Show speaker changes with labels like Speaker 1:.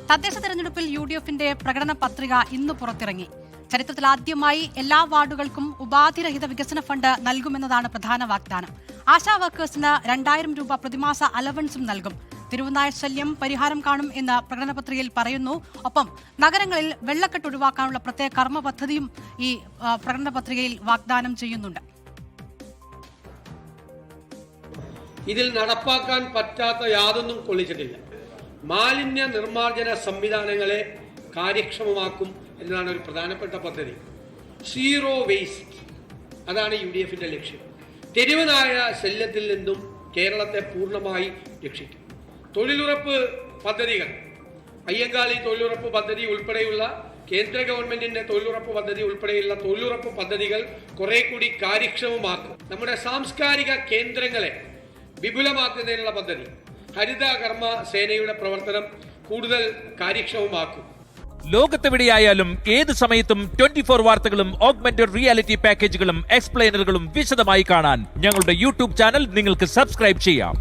Speaker 1: തദ്ദേശ തെരഞ്ഞെടുപ്പിൽ UDFന്റെ പ്രകടന പത്രിക ഇന്ന് പുറത്തിറങ്ങി. ചരിത്രത്തിൽ ആദ്യമായി എല്ലാ വാർഡുകൾക്കും ഉപാധിരഹിത വികസന ഫണ്ട് നൽകുമെന്നതാണ് പ്രധാന വാഗ്ദാനം. ആശാ വർക്കേഴ്സിന് 2000 രൂപ പ്രതിമാസ അലവൻസും നൽകും. തിരുവനായ ശല്യം പരിഹാരം കാണും എന്ന് പ്രകടന പത്രികയിൽ പറയുന്നു. ഒപ്പം നഗരങ്ങളിൽ വെള്ളക്കെട്ട് ഒഴിവാക്കാനുള്ള പ്രത്യേക കർമ്മ പദ്ധതിയും ഈ പ്രകടന പത്രികയിൽ വാഗ്ദാനം ചെയ്യുന്നുണ്ട്.
Speaker 2: ഇതിൽ നടപ്പാക്കാൻ പറ്റാത്ത യാതൊന്നും കൊള്ളിച്ചിട്ടില്ല. മാലിന്യ നിർമ്മാർജ്ജന സംവിധാനങ്ങളെ കാര്യക്ഷമമാക്കും എന്നതാണ് ഒരു പ്രധാനപ്പെട്ട പദ്ധതി. സീറോ വേസ്റ്റ്, അതാണ് UDFന്റെ ലക്ഷ്യം. തെരുവനായ ശല്യത്തിൽ നിന്നും കേരളത്തെ പൂർണ്ണമായി രക്ഷിക്കും. തൊഴിലുറപ്പ് പദ്ധതികൾ, അയ്യങ്കാളി തൊഴിലുറപ്പ് പദ്ധതി ഉൾപ്പെടെയുള്ള കേന്ദ്ര ഗവൺമെന്റിന്റെ തൊഴിലുറപ്പ് പദ്ധതി ഉൾപ്പെടെയുള്ള തൊഴിലുറപ്പ് പദ്ധതികൾ കുറെ കൂടി കാര്യക്ഷമമാക്കും. നമ്മുടെ സാംസ്കാരിക കേന്ദ്രങ്ങളെ വിപുലമാക്കുന്നതിനുള്ള പദ്ധതി, ഹരിത കർമ്മ സേനയുടെ പ്രവർത്തനം കൂടുതൽ കാര്യക്ഷമമാക്കും.
Speaker 3: ലോകത്തെവിടെയായാലും ഏത് സമയത്തും 24 വാർത്തകളും ഓഗ്മെന്റഡ് റിയാലിറ്റി പാക്കേജുകളും എക്സ്പ്ലെയിനറുകളും വിശദമായി കാണാൻ ഞങ്ങളുടെ YouTube ചാനൽ നിങ്ങൾക്ക് സബ്സ്ക്രൈബ് ചെയ്യാം.